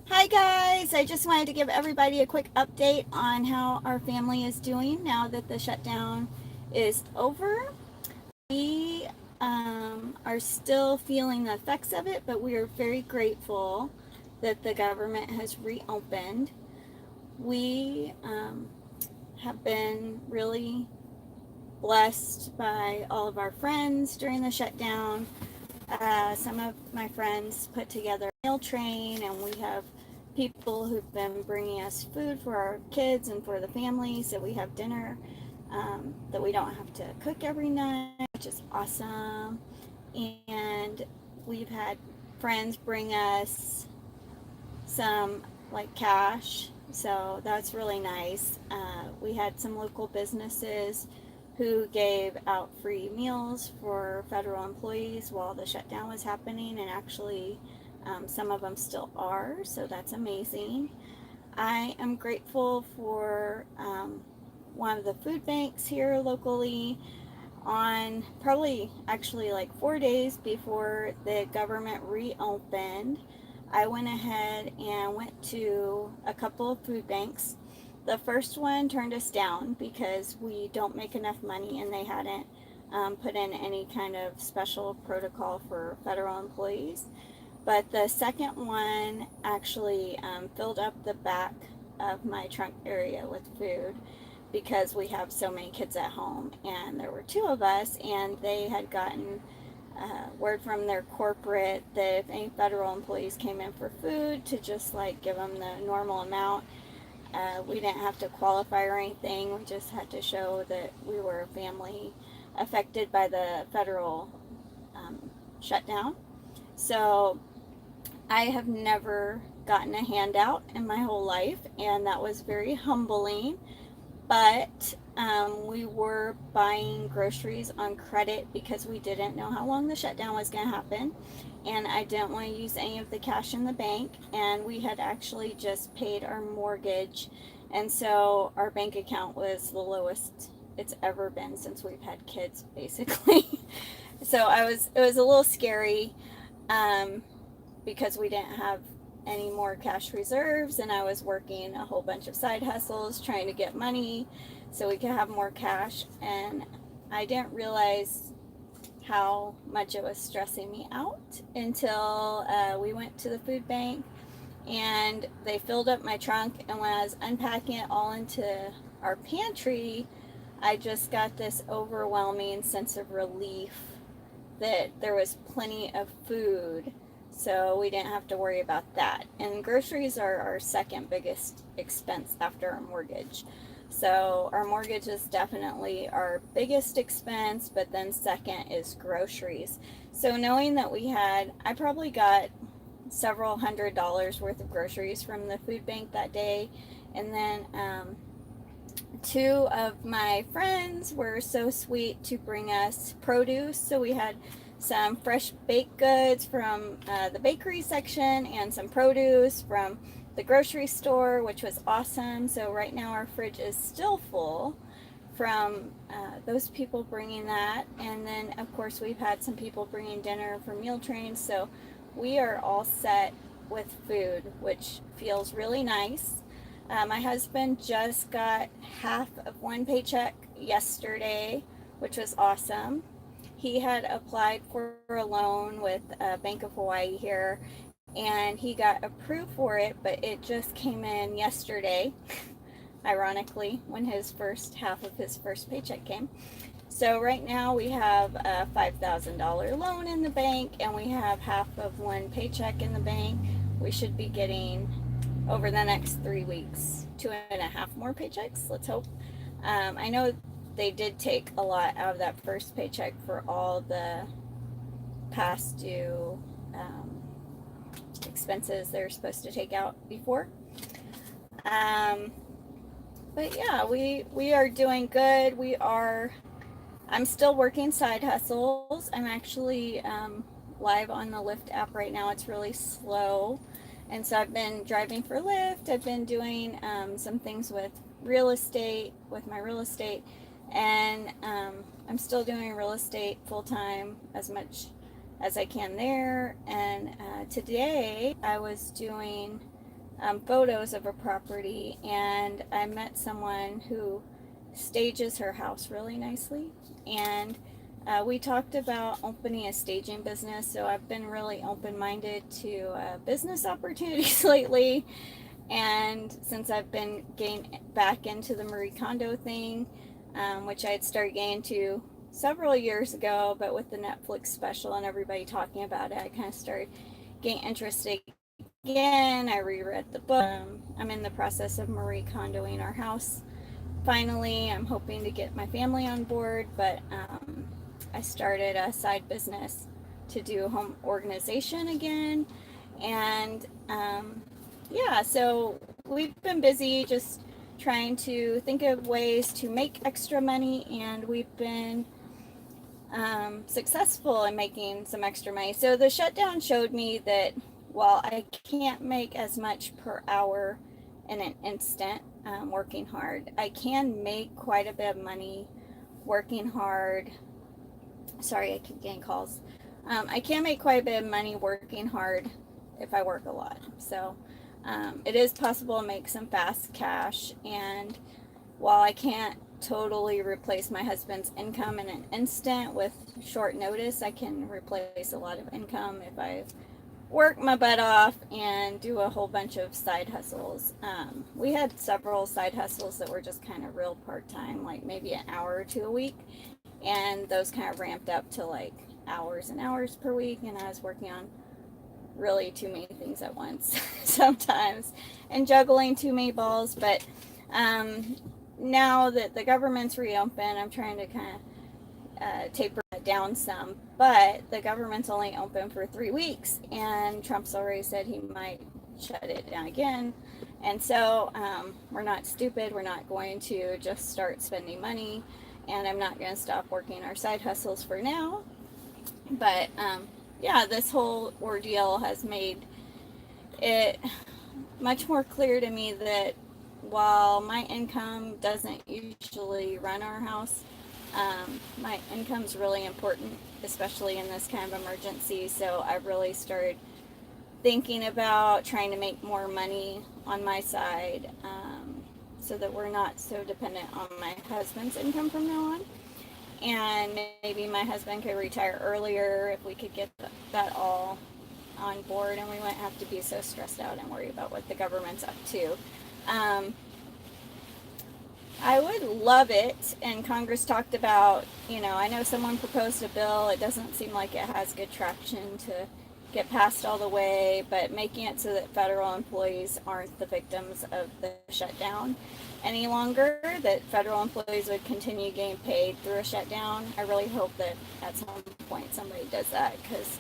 Hi guys, I just wanted to give everybody a quick update on how our family is doing now that the shutdown is over. We are still feeling the effects of it, but we are very grateful that the government has reopened. We have been really blessed by all of our friends during the shutdown. Some of my friends put together a meal train, and we have people who've been bringing us food for our kids and for the family, so we have dinner that we don't have to cook every night, which is awesome. And we've had friends bring us some like cash, so that's really nice. We had some local businesses who gave out free meals for federal employees while the shutdown was happening, and actually, some of them still are, so that's amazing. I am grateful for one of the food banks here locally. On probably actually like 4 days before the government reopened, I went ahead and went to a couple of food banks. The first one turned us down because we don't make enough money and they hadn't put in any kind of special protocol for federal employees. But the second one actually filled up the back of my trunk area with food because we have so many kids at home. And there were two of us, and they had gotten word from their corporate that if any federal employees came in for food, to just like give them the normal amount. We didn't have to qualify or anything. We just had to show that we were a family affected by the federal shutdown. So I have never gotten a handout in my whole life, and that was very humbling. But we were buying groceries on credit because we didn't know how long the shutdown was going to happen, and I didn't want to use any of the cash in the bank. And we had actually just paid our mortgage, and so our bank account was the lowest it's ever been since we've had kids, basically. So it was a little scary. Um, because we didn't have any more cash reserves, and I was working a whole bunch of side hustles trying to get money so we could have more cash. And I didn't realize how much it was stressing me out until we went to the food bank and they filled up my trunk. And when I was unpacking it all into our pantry, I just got this overwhelming sense of relief that there was plenty of food, so we didn't have to worry about that. And groceries are our second biggest expense after our mortgage. So our mortgage is definitely our biggest expense, but then second is groceries. So knowing that I probably got several $100s worth of groceries from the food bank that day. And then two of my friends were so sweet to bring us produce. So we had some fresh baked goods from the bakery section and some produce from the grocery store, which was awesome. So right now our fridge is still full from those people bringing that. And then, of course, we've had some people bringing dinner for meal trains. So we are all set with food, which feels really nice. My husband just got half of one paycheck yesterday, which was awesome. He had applied for a loan with Bank of Hawaii here, and he got approved for it, but it just came in yesterday, ironically, when his first half of his first paycheck came. So right now we have a $5,000 loan in the bank, and we have half of one paycheck in the bank. We should be getting over the next 3 weeks 2.5 more paychecks, let's hope. I know they did take a lot out of that first paycheck for all the past due expenses they're supposed to take out before. Um, but yeah, we are doing good. I'm still working side hustles. I'm actually live on the Lyft app right now. It's really slow. And so I've been driving for Lyft. I've been doing some things with my real estate. And I'm still doing real estate full time as much as I can there. And today I was doing photos of a property, and I met someone who stages her house really nicely, and we talked about opening a staging business. So I've been really open-minded to business opportunities lately, and since I've been getting back into the Marie Kondo thing, which I had started getting into several years ago, but with the Netflix special and everybody talking about it, I kind of started getting interested again. I reread the book. I'm in the process of Marie Kondoing our house. Finally, I'm hoping to get my family on board, but I started a side business to do home organization again. And yeah, so we've been busy just trying to think of ways to make extra money, and we've been successful in making some extra money. So the shutdown showed me that while I can't make as much per hour in an instant working hard, I can make quite a bit of money working hard. Sorry, I keep getting calls. I can make quite a bit of money working hard if I work a lot. So it is possible to make some fast cash, and while I can't totally replace my husband's income in an instant with short notice, I can replace a lot of income if I work my butt off and do a whole bunch of side hustles. We had several side hustles that were just kind of real part-time, like maybe an hour or two a week, and those kind of ramped up to like hours and hours per week, and I was working on really too many things at once sometimes and juggling too many balls. But now that the government's reopened, I'm trying to kind of taper it down some, but the government's only open for 3 weeks, and Trump's already said he might shut it down again. And so we're not stupid. We're not going to just start spending money, and I'm not going to stop working our side hustles for now. But yeah, this whole ordeal has made it much more clear to me that while my income doesn't usually run our house, my income's really important, especially in this kind of emergency. So I've really started thinking about trying to make more money on my side, so that we're not so dependent on my husband's income from now on. And maybe my husband could retire earlier if we could get that all on board, and we wouldn't have to be so stressed out and worry about what the government's up to. I would love it, and Congress talked about, I know someone proposed a bill. It doesn't seem like it has good traction to get passed all the way, but making it so that federal employees aren't the victims of the shutdown any longer, that federal employees would continue getting paid through a shutdown. I really hope that at some point somebody does that, because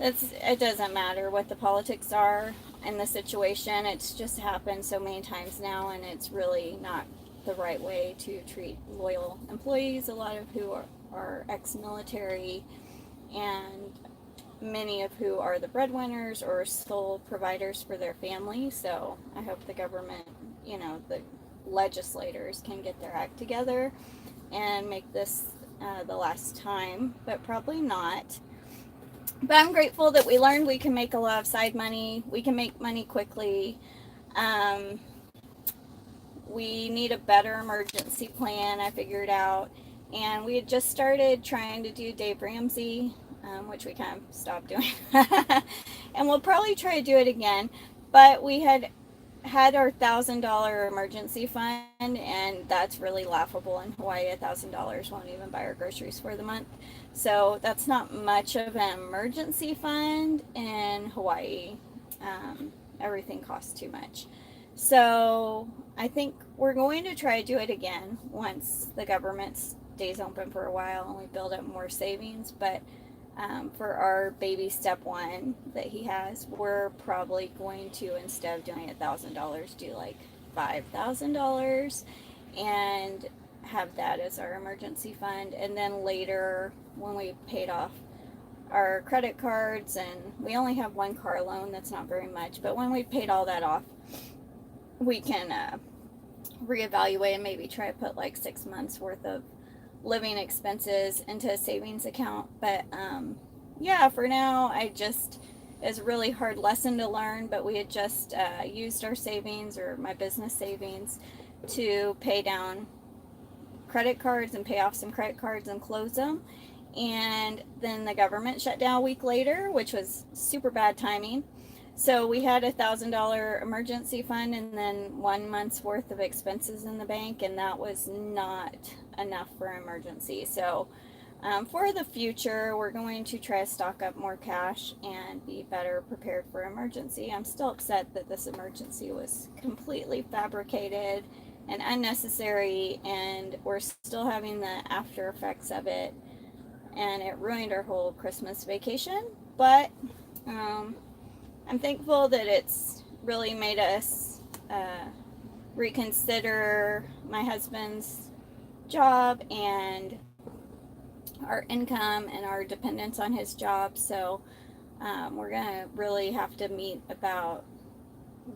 it doesn't matter what the politics are in the situation. It's just happened so many times now, and it's really not the right way to treat loyal employees, a lot of who are ex-military, and many of who are the breadwinners or sole providers for their family. So I hope the government, the legislators can get their act together and make this the last time, but probably not. But I'm grateful that we learned we can make a lot of side money. We can make money quickly. We need a better emergency plan, I figured out. And we had just started trying to do Dave Ramsey, which we kind of stopped doing. And we'll probably try to do it again. But we had our $1,000 emergency fund, and that's really laughable in Hawaii. $1,000 won't even buy our groceries for the month. So that's not much of an emergency fund in Hawaii. Everything costs too much. So I think we're going to try to do it again once the government stays open for a while and we build up more savings. But for our baby step one that he has, we're probably going to, instead of doing $1,000, do like $5,000 and have that as our emergency fund. And then later, when we paid off our credit cards, and we only have one car loan, that's not very much, but when we've paid all that off, we can reevaluate and maybe try to put like 6 months worth of living expenses into a savings account. But yeah, for now, is a really hard lesson to learn, but we had just used our savings, or my business savings, to pay down credit cards and pay off some credit cards and close them. And then the government shut down a week later, which was super bad timing. So we had $1,000 emergency fund and then 1 month's worth of expenses in the bank, and that was not enough for an emergency. So for the future, we're going to try to stock up more cash and be better prepared for emergency. I'm still upset that this emergency was completely fabricated and unnecessary, and we're still having the after effects of it, and it ruined our whole Christmas vacation. But I'm thankful that it's really made us reconsider my husband's job and our income and our dependence on his job. So we're gonna really have to meet about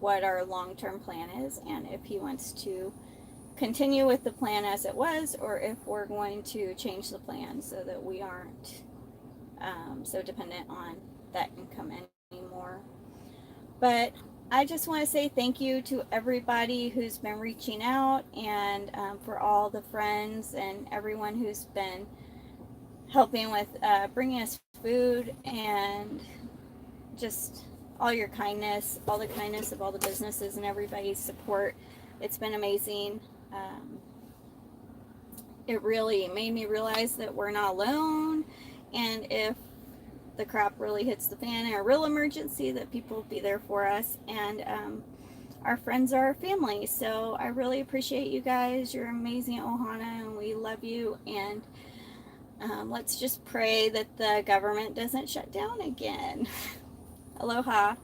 what our long-term plan is, and if he wants to continue with the plan as it was, or if we're going to change the plan so that we aren't so dependent on that income anymore. But I just want to say thank you to everybody who's been reaching out, and for all the friends and everyone who's been helping with bringing us food, and just all your kindness, all the kindness of all the businesses and everybody's support. It's been amazing. It really made me realize that we're not alone, and if the crap really hits the fan in a real emergency, that people will be there for us, and our friends are our family. So I really appreciate you guys. You're amazing, Ohana, and we love you. And let's just pray that the government doesn't shut down again. Aloha.